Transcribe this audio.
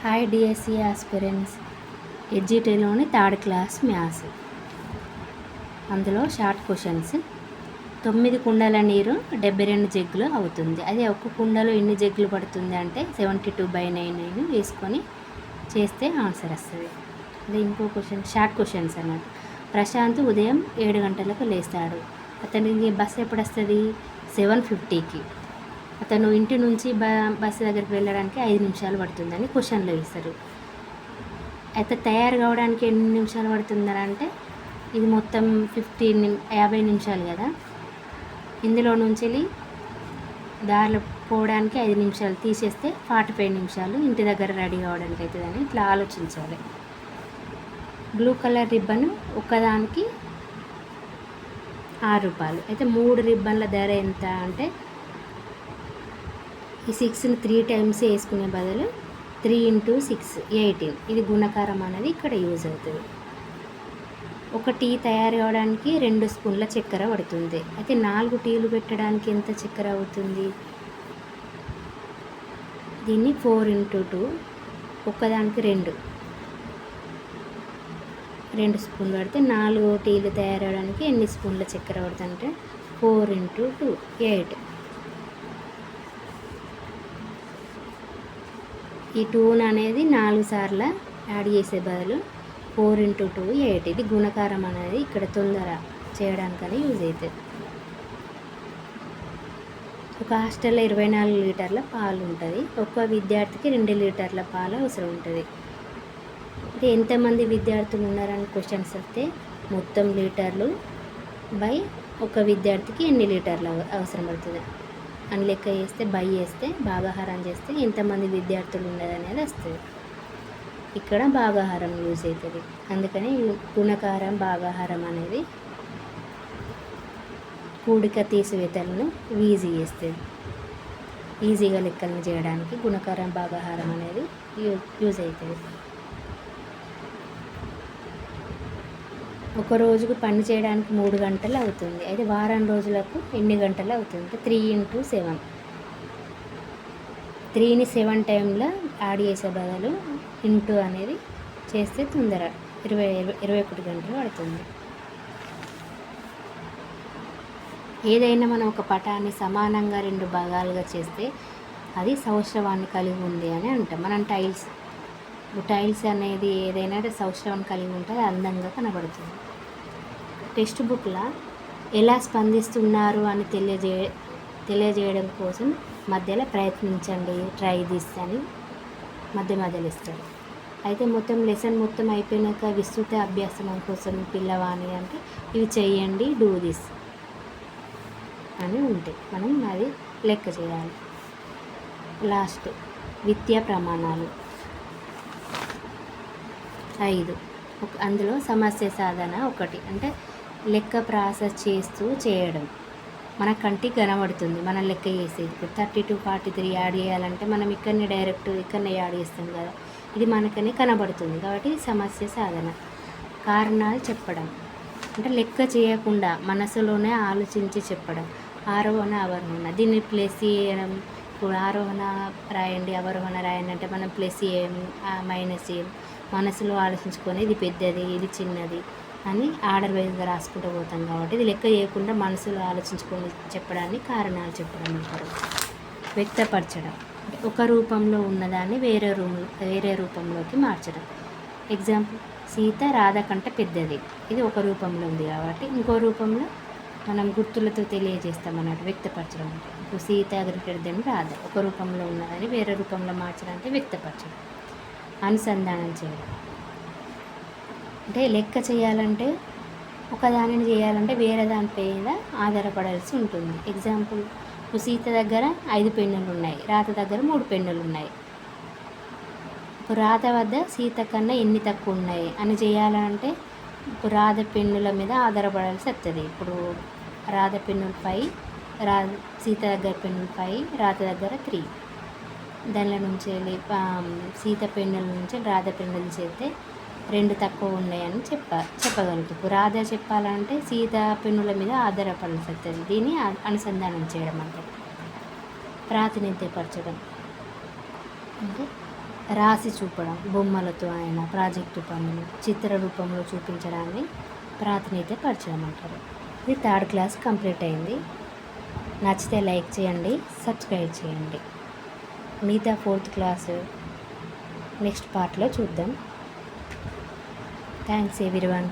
Hi DSC aspirants. ఎడ్జిటీలోని third class maths. అందులో short questions. 9 కుండల నీరు 72 జగ్గులు అవుతుంది. అదే ఒక్క కుండలో ఎన్ని జగ్గులు పడుతుంది అంటే 72/9 వేసుకొని చేస్తే ఆన్సర్ వస్తుంది. అదే ఇంకో క్వశ్చన్ షార్ట్ క్వశ్చన్స్ అన్నమాట. ప్రశాంత్ ఉదయం 7 గంటలకు లేస్తాడు. అతనికి బస్సు ఎప్పుడు వస్తుంది? 7:50కి. అతను ఇంటి నుంచి బస్సు దగ్గరికి వెళ్ళడానికి 5 నిమిషాలు పడుతుందని క్వశ్చన్లో ఇస్తారు. అయితే తయారు కావడానికి ఎన్ని నిమిషాలు పడుతుందని అంటే ఇది మొత్తం 50 నిమిషాలు కదా. ఇందులో నుంచి దారిలో పోవడానికి 5 నిమిషాలు తీసేస్తే 45 నిమిషాలు ఇంటి దగ్గర రెడీ కావడానికి అవుతుందని ఇట్లా ఆలోచించాలి. బ్లూ కలర్ రిబ్బన్ ఒక్కదానికి 6 రూపాయలు. అయితే 3 రిబ్బన్ల ధర ఎంత అంటే ఈ 6ని 3 టైమ్స్ వేసుకునే బదులు 3 × 6 18. ఇది గుణకారం అనేది ఇక్కడ యూజ్ అవుతుంది. ఒక టీ తయారు కావడానికి 2 స్పూన్ల చక్కెర పడుతుంది. అయితే 4 టీలు పెట్టడానికి ఎంత చక్కెర అవుతుంది? దీన్ని 4 × 2, ఒక్కదానికి 2 స్పూన్లు పడితే 4 టీలు తయారవడానికి ఎన్ని స్పూన్ల చక్కెర పడుతుందంటే 4 × 2 8. ఈ 2 అనేది 4 సార్లు యాడ్ చేసే బదులు 4 × 2 8. ఇది గుణకారం అనేది ఇక్కడ తొందర చేయడానికని యూజ్ అవుతుంది. ఒక హాస్టల్లో 24 లీటర్ల పాలు ఉంటుంది. ఒక్క విద్యార్థికి 2 లీటర్ల పాలు అవసరం ఉంటుంది. అంటే ఎంతమంది విద్యార్థులు ఉన్నారని క్వశ్చన్స్ వస్తే మొత్తం లీటర్లు బై ఒక విద్యార్థికి ఎన్ని లీటర్లు అవసరం పడుతుంది అని లెక్క చేస్తే బై చేస్తే భాగాహారం చేస్తే ఎంతమంది విద్యార్థులు ఉన్నదనేది వస్తుంది. ఇక్కడ భాగాహారం యూజ్ అవుతుంది. అందుకని గుణకారం భాగాహారం అనేది కూడిక తీసివేతలను ఈజీ చేస్తుంది. ఈజీగా లెక్కలను చేయడానికి గుణకారం భాగాహారం అనేది యూజ్ అవుతుంది. ఒక రోజుకు పని చేయడానికి 3 గంటలు అవుతుంది. అయితే వారం రోజులకు ఎన్ని గంటలు అవుతుంది? 3 × 7. 3ని 7 టైంలో యాడ్ చేసే బదులు ఇంటూ అనేది చేస్తే తొందర 21 గంటలు పడుతుంది. ఏదైనా మనం ఒక పటాన్ని సమానంగా 2 భాగాలుగా చేస్తే అది సౌష్ఠవాన్ని కలిగి ఉంది అని అంటాం. మనం టైల్స్ అనేది ఏదైనా సౌష్ఠవాన్ని కలిగి ఉంటే అది అందంగా కనబడుతుంది. టెక్స్ట్ బుక్లో ఎలా స్పందిస్తున్నారు అని తెలియజేయడం కోసం మధ్యలో ప్రయత్నించండి, ట్రై దిస్ అని మధ్యలో ఇస్తారు. అయితే లెసన్ మొత్తం అయిపోయినాక విస్తృత అభ్యాసం కోసం పిల్లవాణి అంటే ఇవి చేయండి, డూ దిస్ అని ఉంటాయి. మనం అది లెక్క చేయాలి. లాస్ట్ విద్యా ప్రమాణాలు 5. అందులో సమస్య సాధన 1 అంటే లెక్క ప్రాసెస్ చేస్తూ చేయడం మన కంటికి కనబడుతుంది. మనం లెక్క చేసేది ఇప్పుడు 32, 43 యాడ్ చేయాలంటే మనం ఇక్కడనే యాడ్ చేస్తాం కదా. ఇది మనకనే కనబడుతుంది కాబట్టి సమస్య సాధన. కారణాలు చెప్పడం అంటే లెక్క చేయకుండా మనసులోనే ఆలోచించి చెప్పడం. ఆరోహణ అవరోహణ దీన్ని ప్లస్ చేయడం. ఇప్పుడు ఆరోహణ రాయండి, అవరోహణ రాయండి అంటే మనం ప్లస్ చేయం, మైనస్ చేయం. మనసులో ఆలోచించుకొని ఇది పెద్దది, ఇది చిన్నది అని ఆర్డర్ వైజ్గా రాసుకుంటూ పోతాం కాబట్టి ఇది లెక్క చేయకుండా మనసులో ఆలోచించుకొని చెప్పడాన్ని కారణాలు చెప్పడం అంటారు. వ్యక్తపరచడం ఒక రూపంలో ఉన్నదాన్ని వేరే రూపంలోకి మార్చడం. ఎగ్జాంపుల్, సీత రాధ కంటే పెద్దది. ఇది ఒక రూపంలో ఉంది కాబట్టి ఇంకో రూపంలో మనం గుర్తులతో తెలియజేస్తాం అన్నట్టు వ్యక్తపరచడం అంటే. ఇప్పుడు సీత గ్రేటర్ రాధ ఒక రూపంలో ఉన్నదని వేరే రూపంలో మార్చడం అంటే వ్యక్తపరచడం. అనుసంధానం చేయడం అంటే లెక్క చేయాలంటే ఒకదానిని చేయాలంటే వేరే దానిపై ఆధారపడాల్సి ఉంటుంది. ఎగ్జాంపుల్, ఇప్పుడు సీత దగ్గర 5 పెన్నులు ఉన్నాయి, రాధ దగ్గర 3 పెన్నులు ఉన్నాయి. ఇప్పుడు రాధ వద్ద సీత కన్నా ఎన్ని తక్కువ ఉన్నాయి అని చేయాలంటే ఇప్పుడు రాధ పెన్నుల మీద ఆధారపడాల్సి వస్తుంది. ఇప్పుడు రాధ పెన్నులు 5, సీత దగ్గర పెన్నులు 5, రాధ దగ్గర 3. దానిలో నుంచి సీత పెన్నుల నుంచి రాధ పెన్నులు చేస్తే 2 తక్కువ ఉన్నాయని చెప్పగలుగుతాం. రాధ చెప్పాలంటే సీత పెన్నుల మీద ఆధారపడాల్సి వస్తుంది. దీన్ని అనుసంధానం చేయడం అంటే. ప్రాతినిధ్యపరచడం అంటే రాసి చూపడం, బొమ్మలతో అయినా ప్రాజెక్టు పనులు చిత్ర రూపంలో చూపించడాన్ని ప్రాతినిధ్య పరచడం అంటారు. ఇది థర్డ్ క్లాస్ కంప్లీట్ అయింది. నచ్చితే లైక్ చేయండి, సబ్స్క్రైబ్ చేయండి. మిగతా ఫోర్త్ క్లాసు నెక్స్ట్ పార్ట్లో చూద్దాం. Thanks everyone.